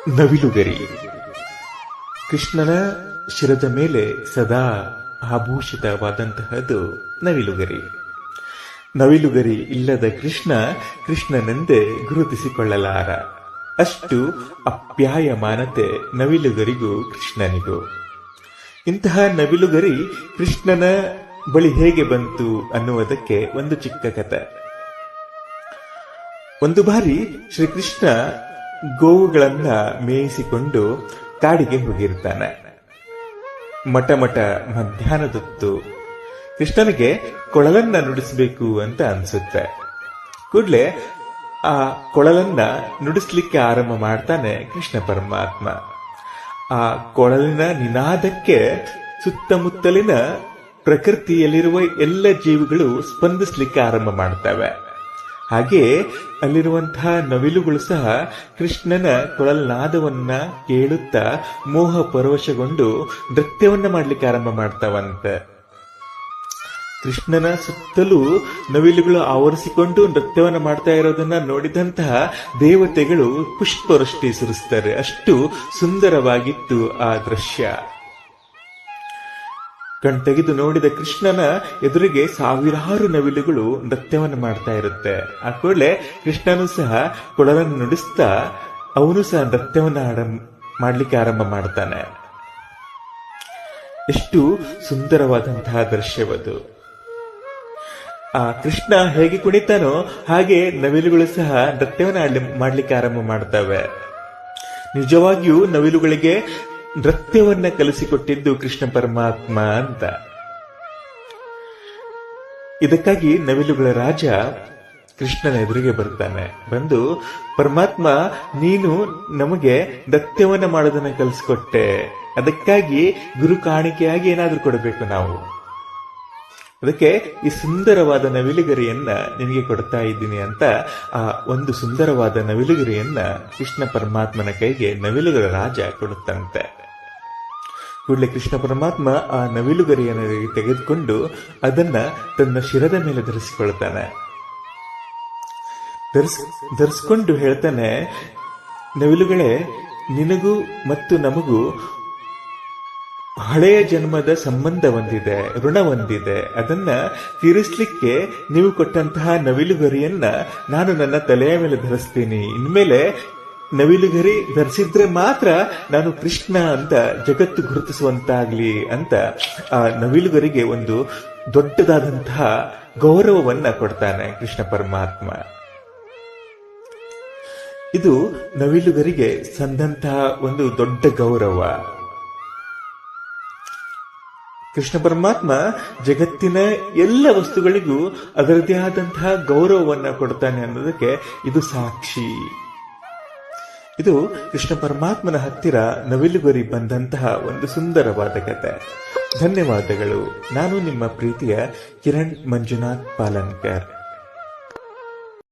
ನವಿಲುಗರಿ. ಕೃಷ್ಣನ ಶಿರದ ಮೇಲೆ ಸದಾ ಆಭೂಷಿತವಾದಂತಹದ್ದು ನವಿಲುಗರಿ. ನವಿಲುಗರಿ ಇಲ್ಲದ ಕೃಷ್ಣನೆಂದೇ ಗುರುತಿಸಿಕೊಳ್ಳಲಾರ. ಅಷ್ಟು ಅಪ್ಯಾಯಮಾನತೆ ನವಿಲುಗರಿಗೂ ಕೃಷ್ಣನಿಗೂ. ಇಂತಹ ನವಿಲುಗರಿ ಕೃಷ್ಣನ ಬಳಿ ಹೇಗೆ ಬಂತು ಅನ್ನುವುದಕ್ಕೆ ಒಂದು ಚಿಕ್ಕ ಕಥೆ. ಒಂದು ಬಾರಿ ಶ್ರೀಕೃಷ್ಣ ಗೋವುಗಳನ್ನ ಮೇಯಿಸಿಕೊಂಡು ಕಾಡಿಗೆ ಹೋಗಿರ್ತಾನೆ. ಮಠ ಮಧ್ಯಾಹ್ನದೊತ್ತು ಕೃಷ್ಣನಿಗೆ ಕೊಳಲನ್ನ ನುಡಿಸಬೇಕು ಅಂತ ಅನ್ಸುತ್ತೆ. ಕೂಡ್ಲೆ ಆ ಕೊಳಲನ್ನ ನುಡಿಸ್ಲಿಕ್ಕೆ ಆರಂಭ ಮಾಡ್ತಾನೆ ಕೃಷ್ಣ ಪರಮಾತ್ಮ. ಆ ಕೊಳಲಿನ ನಿನಾದಕ್ಕೆ ಸುತ್ತಮುತ್ತಲಿನ ಪ್ರಕೃತಿಯಲ್ಲಿರುವ ಎಲ್ಲ ಜೀವಿಗಳು ಸ್ಪಂದಿಸ್ಲಿಕ್ಕೆ ಆರಂಭ ಮಾಡ್ತವೆ. ಹಾಗೆ ಅಲ್ಲಿರುವಂತಹ ನವಿಲುಗಳು ಸಹ ಕೃಷ್ಣನ ಕೊಳಲ್ನಾದವನ್ನ ಕೇಳುತ್ತಾ ಮೋಹ ಪರವಶಗೊಂಡು ನೃತ್ಯವನ್ನ ಮಾಡ್ಲಿಕ್ಕೆ ಆರಂಭ ಮಾಡ್ತಾವಂತೆ. ಕೃಷ್ಣನ ಸುತ್ತಲೂ ನವಿಲುಗಳು ಆವರಿಸಿಕೊಂಡು ನೃತ್ಯವನ್ನ ಮಾಡ್ತಾ ಇರೋದನ್ನ ನೋಡಿದಂತಹ ದೇವತೆಗಳು ಪುಷ್ಪವೃಷ್ಟಿ ಸುರಿಸ್ತಾರೆ. ಅಷ್ಟು ಸುಂದರವಾಗಿತ್ತು ಆ ದೃಶ್ಯ. ಕಣ್ತೆಗೆದು ನೋಡಿದ ಕೃಷ್ಣನ ಎದುರಿಗೆ ಸಾವಿರಾರು ನವಿಲುಗಳು ನೃತ್ಯವನ್ನು ಮಾಡ್ತಾ ಇರುತ್ತೆ. ಆ ಕೂಡಲೇ ಕೃಷ್ಣನು ಸಹ ಕೊಳಲನ್ನು ನುಡಿಸ್ತಾ ಅವನು ಸಹ ನೃತ್ಯವನ್ನ ಮಾಡ್ಲಿಕ್ಕೆ ಆರಂಭ ಮಾಡ್ತಾನೆ. ಎಷ್ಟು ಸುಂದರವಾದಂತಹ ದೃಶ್ಯವದು. ಆ ಕೃಷ್ಣ ಹೇಗೆ ಕುಣಿತಾನೋ ಹಾಗೆ ನವಿಲುಗಳು ಸಹ ನೃತ್ಯವನ್ನ ಮಾಡ್ಲಿಕ್ಕೆ ಆರಂಭ ಮಾಡ್ತವೆ. ನಿಜವಾಗಿಯೂ ನವಿಲುಗಳಿಗೆ ನೃತ್ಯವನ್ನ ಕಲಿಸಿಕೊಟ್ಟಿದ್ದು ಕೃಷ್ಣ ಪರಮಾತ್ಮ ಅಂತ. ಇದಕ್ಕಾಗಿ ನವಿಲುಗಳ ರಾಜ ಕೃಷ್ಣನ ಎದುರಿಗೆ ಬರ್ತಾನೆ. ಬಂದು, ಪರಮಾತ್ಮ, ನೀನು ನಮಗೆ ನೃತ್ಯವನ್ನ ಮಾಡೋದನ್ನ ಕಲಿಸಿಕೊಟ್ಟೆ, ಅದಕ್ಕಾಗಿ ಗುರು ಕಾಣಿಕೆಯಾಗಿ ಏನಾದ್ರೂ ಕೊಡಬೇಕು ನಾವು. ಅದಕ್ಕೆ ಈ ಸುಂದರವಾದ ನವಿಲುಗರಿಯನ್ನ ನಿನಗೆ ಕೊಡ್ತಾ ಇದ್ದೀನಿ ಅಂತ ಆ ಒಂದು ಸುಂದರವಾದ ನವಿಲುಗರಿಯನ್ನ ಕೃಷ್ಣ ಪರಮಾತ್ಮನ ಕೈಗೆ ನವಿಲುಗರ ರಾಜ ಕೊಡುತ್ತಂತೆ. ಕೂಡಲೇ ಕೃಷ್ಣ ಪರಮಾತ್ಮ ಆ ನವಿಲುಗರಿಯನ್ನು ತೆಗೆದುಕೊಂಡು ಅದನ್ನ ತನ್ನ ಶಿರದ ಮೇಲೆ ಧರಿಸಿಕೊಳ್ತಾನೆ. ಧರಿಸಿಕೊಂಡು ಹೇಳ್ತಾನೆ, ನವಿಲುಗಳೇ, ನಿನಗೂ ಮತ್ತು ನಮಗೂ ಹಳೆಯ ಜನ್ಮದ ಸಂಬಂಧ ಹೊಂದಿದೆ, ಋಣ ಹೊಂದಿದೆ. ಅದನ್ನ ತೀರಿಸ್ಲಿಕ್ಕೆ ನೀವು ಕೊಟ್ಟಂತಹ ನವಿಲುಗರಿಯನ್ನ ನಾನು ನನ್ನ ತಲೆಯ ಮೇಲೆ ಧರಿಸ್ತೀನಿ. ಇನ್ಮೇಲೆ ನವಿಲುಗರಿ ಧರಿಸಿದ್ರೆ ಮಾತ್ರ ನಾನು ಕೃಷ್ಣ ಅಂತ ಜಗತ್ತು ಗುರುತಿಸುವಂತಾಗ್ಲಿ ಅಂತ ಆ ನವಿಲುಗರಿಗೆ ಒಂದು ದೊಡ್ಡದಾದಂತಹ ಗೌರವವನ್ನ ಕೊಡ್ತಾನೆ ಕೃಷ್ಣ ಪರಮಾತ್ಮ. ಇದು ನವಿಲುಗರಿಗೆ ಸಂದಂತಹ ಒಂದು ದೊಡ್ಡ ಗೌರವ. ಕೃಷ್ಣ ಪರಮಾತ್ಮ ಜಗತ್ತಿನ ಎಲ್ಲ ವಸ್ತುಗಳಿಗೂ ಅದರದೇ ಆದಂತಹ ಗೌರವವನ್ನ ಕೊಡ್ತಾನೆ ಅನ್ನೋದಕ್ಕೆ ಇದು ಸಾಕ್ಷಿ. ಇದು ಕೃಷ್ಣ ಪರಮಾತ್ಮನ ಹತ್ತಿರ ನವಿಲುಗರಿ ಬಂದಂತಹ ಒಂದು ಸುಂದರವಾದ ಕಥೆ. ಧನ್ಯವಾದಗಳು. ನಾನು ನಿಮ್ಮ ಪ್ರೀತಿಯ ಕಿರಣ್ ಮಂಜುನಾಥ್ ಪಾಲನ್ಕರ್.